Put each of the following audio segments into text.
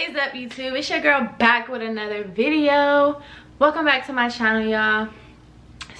is up, YouTube? It's your girl back with another video. Welcome back to my channel, y'all.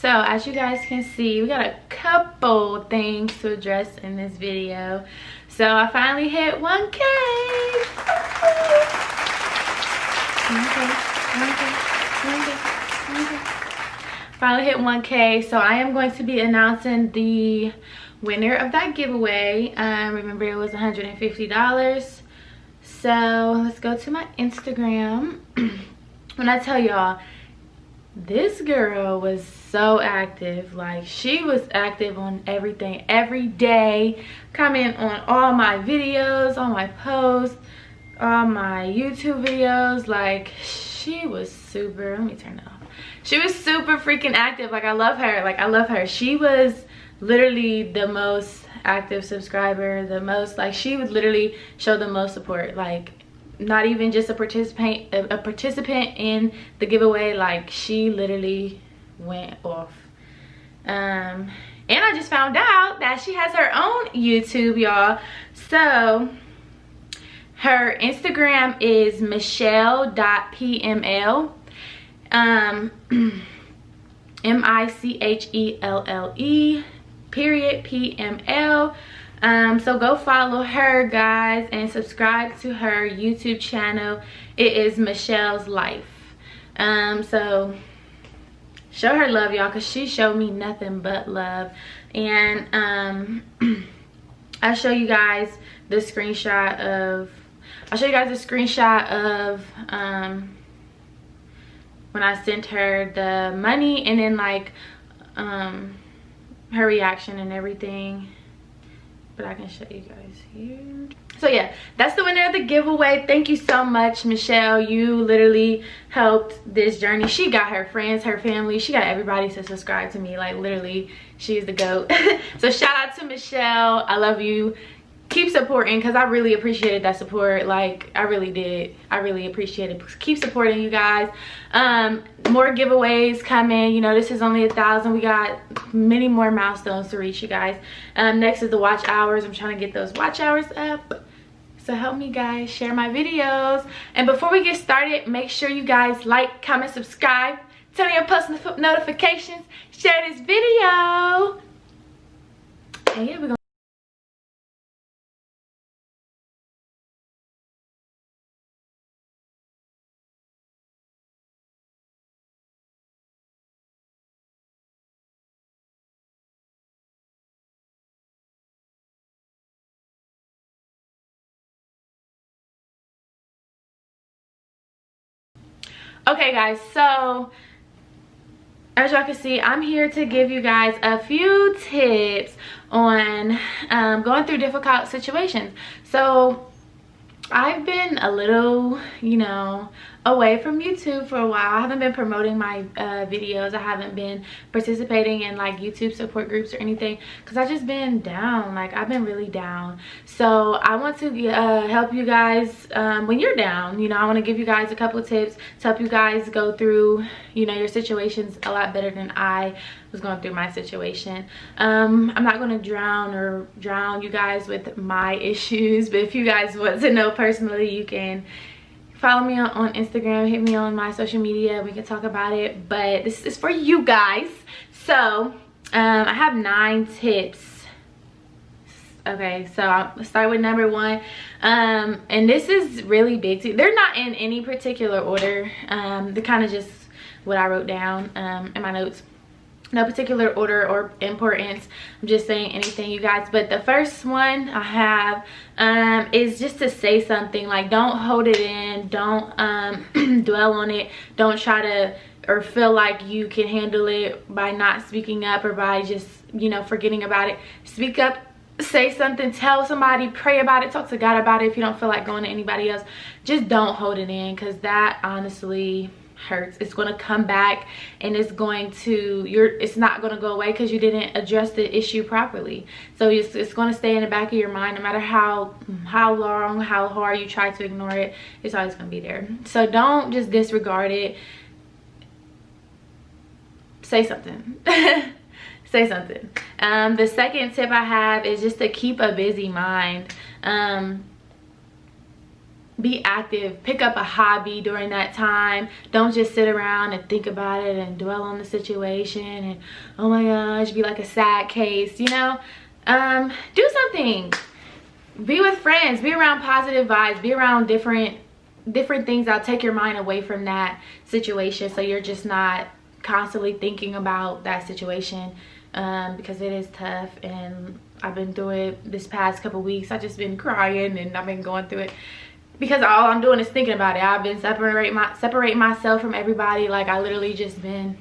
So as you guys can see, we got a couple things to address in this video. So I finally hit 1K. Finally hit 1K. So I am going to be announcing the winner of that giveaway. Remember, it was $150. So let's go to my Instagram. When I tell y'all, this girl was so active. Like, she was active on everything, every day, comment on all my videos, all my posts, all my YouTube videos. Like, she was super, let me turn it off. She was super freaking active. Like, I love her. Like, I love her. She was literally the most active subscriber, the most, like, she would literally show the most support. Like, not even just a participant in the giveaway. Like, she literally went off. And I just found out that she has her own YouTube, y'all. So her Instagram is MICHELLE.PML. MICHELLE.PML. So go follow her, guys, and subscribe to her YouTube channel. It is Michelle's Life. So show her love, y'all, because she showed me nothing but love. And I'll show you guys the screenshot of when I sent her the money, and then like her reaction and everything. But I can show you guys here. So yeah, that's the winner of the giveaway. Thank you so much, Michelle. You literally helped this journey. She got her friends, her family, she got everybody to subscribe to me. Like, literally, she's the GOAT. So shout out to Michelle. I love you. Keep supporting, because I really appreciated that support. Like, I really did. I really appreciate it. Keep supporting, you guys. More giveaways coming. You know, this is only 1,000. We got many more milestones to reach, you guys. Next is the watch hours. I'm trying to get those watch hours up. So help me, guys, share my videos. And before we get started, make sure you guys like, comment, subscribe, turn on your post notifications, share this video. And yeah, we're gonna okay, guys, so as y'all can see, I'm here to give you guys a few tips on going through difficult situations. So I've been a little, you know, away from YouTube for a while. I haven't been promoting my videos. I haven't been participating in like YouTube support groups or anything, because I've just been down. Like, I've been really down. So I want to help you guys when you're down. You know, I want to give you guys a couple of tips to help you guys go through, you know, your situations a lot better than I was going through my situation. I'm not going to drown you guys with my issues, but if you guys want to know personally, you can follow me on Instagram, hit me on my social media, we can talk about it. But this is for you guys. So I have 9 tips. Okay, so I'll start with number 1. And this is really big too. They're not in any particular order. They're kind of just what I wrote down in my notes. No particular order or importance. I'm just saying anything, you guys. But the first one I have is just to say something. Like, don't hold it in. Don't dwell on it. Don't try to or feel like you can handle it by not speaking up or by just, you know, forgetting about it. Speak up. Say something. Tell somebody. Pray about it. Talk to God about it if you don't feel like going to anybody else. Just don't hold it in, because that honestly hurts. It's going to come back, and it's going to it's not going to go away because you didn't address the issue properly. So it's going to stay in the back of your mind no matter how long, how hard you try to ignore it. It's always going to be there. So don't just disregard it. Say something. Say something. The second tip I have is just to keep a busy mind. be active. Pick up a hobby during that time. Don't just sit around and think about it and dwell on the situation and, oh my gosh, be like a sad case, you know. Do something. Be with friends. Be around positive vibes. Be around different things that'll take your mind away from that situation, so you're just not constantly thinking about that situation, because it is tough. And I've been through it this past couple weeks. I've just been crying and I've been going through it because all I'm doing is thinking about it. I've been separating myself from everybody. Like, I literally just been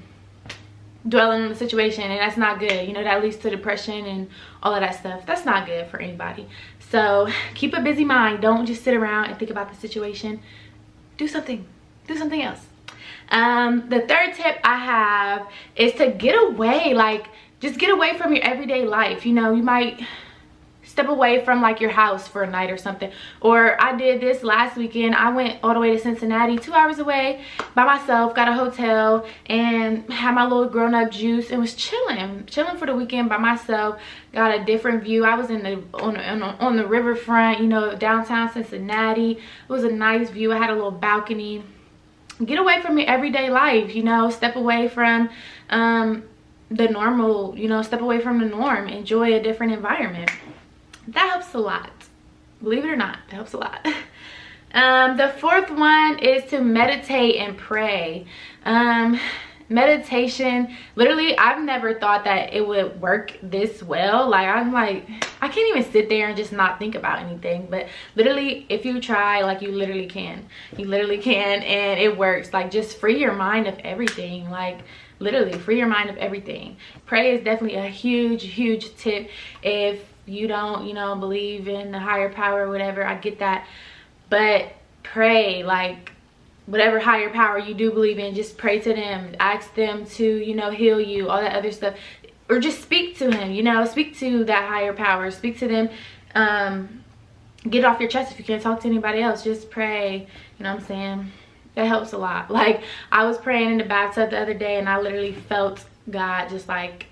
dwelling on the situation, and that's not good. You know, that leads to depression and all of that stuff. That's not good for anybody. So keep a busy mind. Don't just sit around and think about the situation. Do something. Do something else. The third tip I have is to get away. Like, just get away from your everyday life. You know, you might step away from like your house for a night or something. Or I did this last weekend. I went all the way to Cincinnati, 2 hours away, by myself, got a hotel and had my little grown-up juice and was chilling for the weekend by myself. Got a different view. I was on the riverfront, you know, downtown Cincinnati. It was a nice view. I had a little balcony. Get away from your everyday life, you know. Step away from the normal, you know, step away from the norm. Enjoy a different environment. That helps a lot. Believe it or not, that helps a lot. The fourth one is to meditate and pray. Meditation, literally, I've never thought that it would work this well. Like, I'm like, I can't even sit there and just not think about anything. But literally, if you try, like, you literally can. You literally can, and it works. Like, just free your mind of everything. Like, literally, free your mind of everything. Pray is definitely a huge tip. If you don't, you know, believe in the higher power or whatever, I get that. But pray, like, whatever higher power you do believe in, just pray to them. Ask them to, you know, heal you, all that other stuff. Or just speak to him, you know, speak to that higher power. Speak to them. Get it off your chest if you can't talk to anybody else. Just pray, you know what I'm saying? That helps a lot. Like, I was praying in the bathtub the other day and I literally felt God just like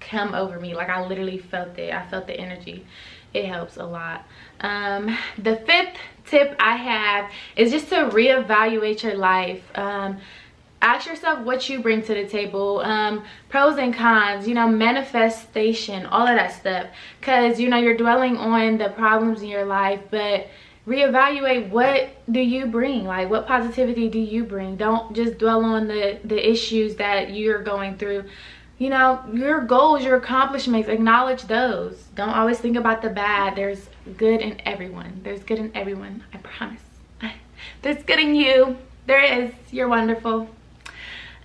come over me. Like, I literally felt it. I felt the energy. It helps a lot. The fifth tip I have is just to reevaluate your life. Ask yourself what you bring to the table, pros and cons, you know, manifestation, all of that stuff. Because, you know, you're dwelling on the problems in your life, but reevaluate, what do you bring? Like, what positivity do you bring? Don't just dwell on the issues that you're going through. You know, your goals, your accomplishments, acknowledge those. Don't always think about the bad. There's good in everyone. There's good in everyone, I promise. There's good in you. There is. You're wonderful.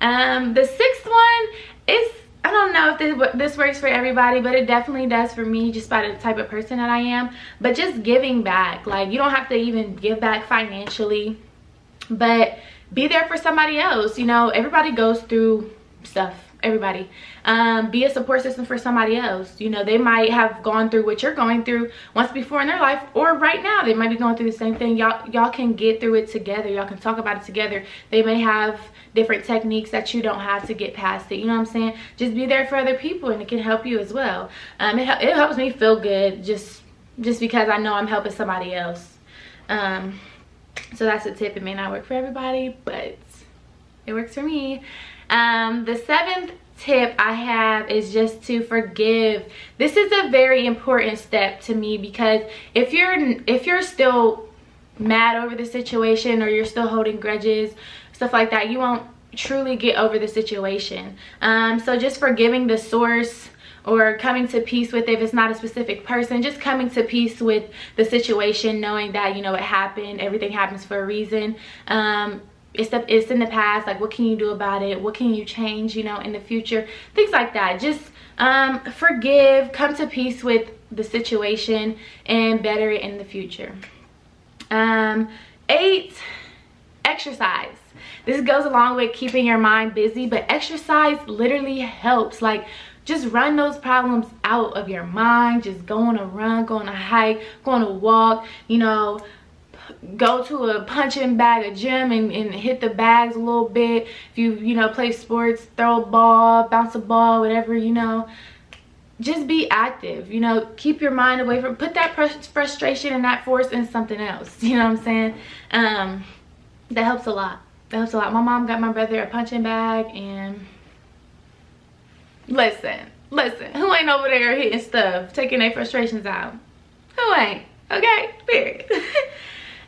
The sixth one is, I don't know if this works for everybody, but it definitely does for me, just by the type of person that I am. But just giving back. Like, you don't have to even give back financially, but be there for somebody else. You know, everybody goes through stuff. Everybody. Be a support system for somebody else. You know, they might have gone through what you're going through once before in their life, or right now they might be going through the same thing. Y'all can get through it together. Y'all can talk about it together. They may have different techniques that you don't have to get past it. You know what I'm saying? Just be there for other people, and it can help you as well. It helps me feel good just because I know I'm helping somebody else. So that's a tip. It may not work for everybody, but it works for me. The seventh tip I have is just to forgive. This is a very important step to me, because if you're still mad over the situation, or you're still holding grudges, stuff like that, you won't truly get over the situation. So just forgiving the source, or coming to peace with it. If it's not a specific person, just coming to peace with the situation, knowing that, you know, it happened. Everything happens for a reason. It's in the past. Like, what can you do about it? What can you change, you know, in the future? Things like that. Just forgive, come to peace with the situation, and better it in the future. 8, exercise. This goes along with keeping your mind busy, but exercise literally helps. Like, just run those problems out of your mind. Just go on a run, go on a hike, go on a walk, you know. Go to a punching bag, a gym, and hit the bags a little bit. If you know, play sports, throw a ball, bounce a ball, whatever, you know. just be active, you know, keep your mind away from, put that frustration and that force in something else, you know what I'm saying? That helps a lot. That helps a lot. My mom got my brother a punching bag, and listen, who ain't over there hitting stuff, taking their frustrations out? Who ain't? Okay, period.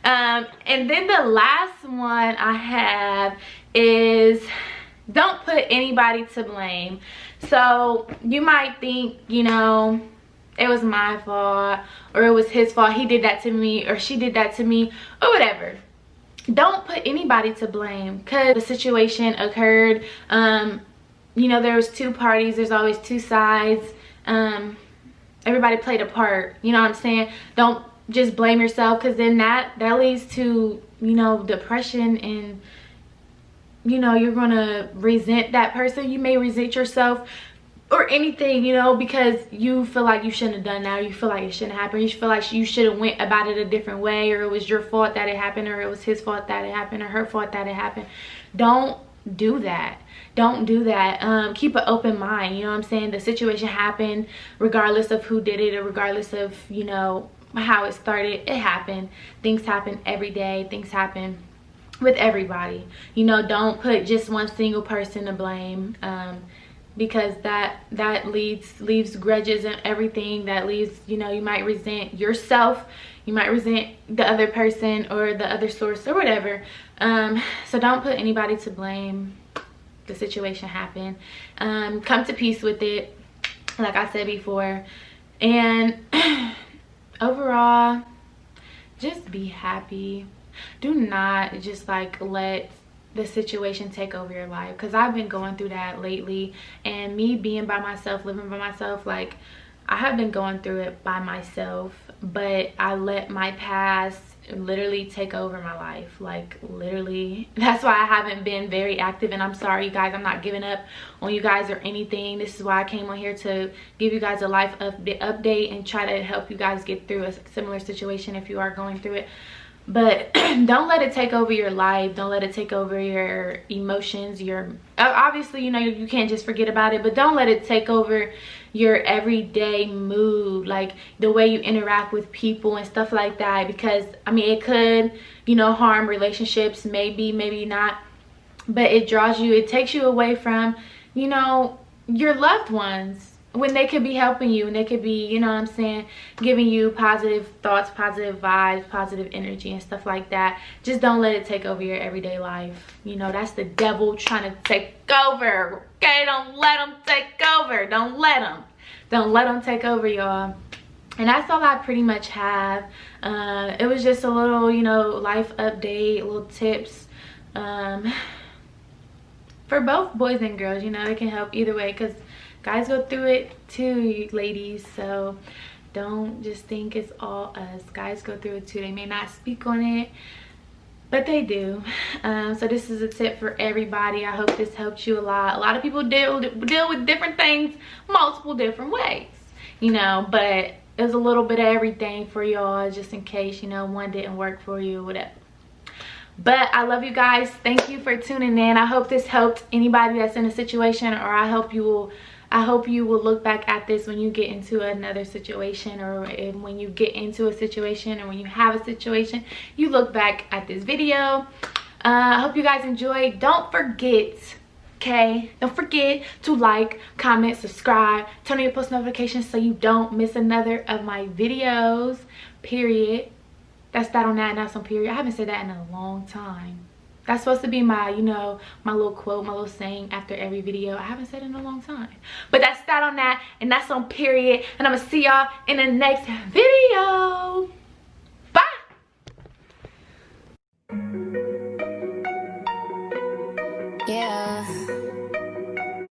And then the last one I have is, don't put anybody to blame. So you might think, you know, it was my fault, or it was his fault, he did that to me, or she did that to me, or whatever. Don't put anybody to blame, because the situation occurred. You know, there was two parties, there's always two sides. Everybody played a part, you know what I'm saying? Don't just blame yourself, because then that leads to, you know, depression, and you know, you're gonna resent that person. You may resent yourself or anything, you know, because you feel like you shouldn't have done that, or you feel like it shouldn't happen. You feel like you should have went about it a different way, or it was your fault that it happened, or it was his fault that it happened, or her fault that it happened. Don't do that. Don't do that. Keep an open mind, you know what I'm saying? The situation happened regardless of who did it, or regardless of, you know, how it started. It happened. Things happen every day. Things happen with everybody, you know. Don't put just one single person to blame, because that leaves grudges and everything. That leaves, you know, you might resent yourself, you might resent the other person or the other source or whatever. So don't put anybody to blame. The situation happened. Come to peace with it, like I said before, and overall, just be happy. Do not just like let the situation take over your life, because I've been going through that lately, and me being by myself, living by myself, like I have been going through it by myself, but I let my past literally take over my life, like literally. That's why I haven't been very active, and I'm sorry you guys, I'm not giving up on you guys or anything. This is why I came on here, to give you guys a life update and try to help you guys get through a similar situation if you are going through it. But don't let it take over your life. Don't let it take over your emotions. Your obviously, you know, you can't just forget about it, but don't let it take over your everyday mood, like the way you interact with people and stuff like that. Because I mean, it could, you know, harm relationships, maybe not, but it takes you away from, you know, your loved ones, when they could be helping you, and they could be, you know what I'm saying, giving you positive thoughts, positive vibes, positive energy and stuff like that. Just don't let it take over your everyday life. You know, that's the devil trying to take over. Okay, don't let them take over. Don't let them take over, y'all. And that's all I pretty much have. It was just a little, you know, life update, little tips for both boys and girls. You know, it can help either way, because guys go through it too, you ladies. So don't just think it's all us. Guys go through it too. They may not speak on it, but they do. So this is a tip for everybody. I hope this helped you a lot. A lot of people deal with different things multiple different ways, you know, but it was a little bit of everything for y'all, just in case, you know, one didn't work for you or whatever. But I love you guys. Thank you for tuning in. I hope this helped anybody that's in a situation, or I hope you will look back at this when you get into another situation, or when you get into a situation, or when you have a situation, you look back at this video. I hope you guys enjoyed. Don't forget, okay, don't forget to like, comment, subscribe, turn on your post notifications so you don't miss another of my videos, period. That's that on that, and that's on period. I haven't said that in a long time. That's supposed to be my, you know, my little quote, my little saying after every video. I haven't said it in a long time. But that's that on that, and that's on period. And I'm going to see y'all in the next video. Bye. Yeah.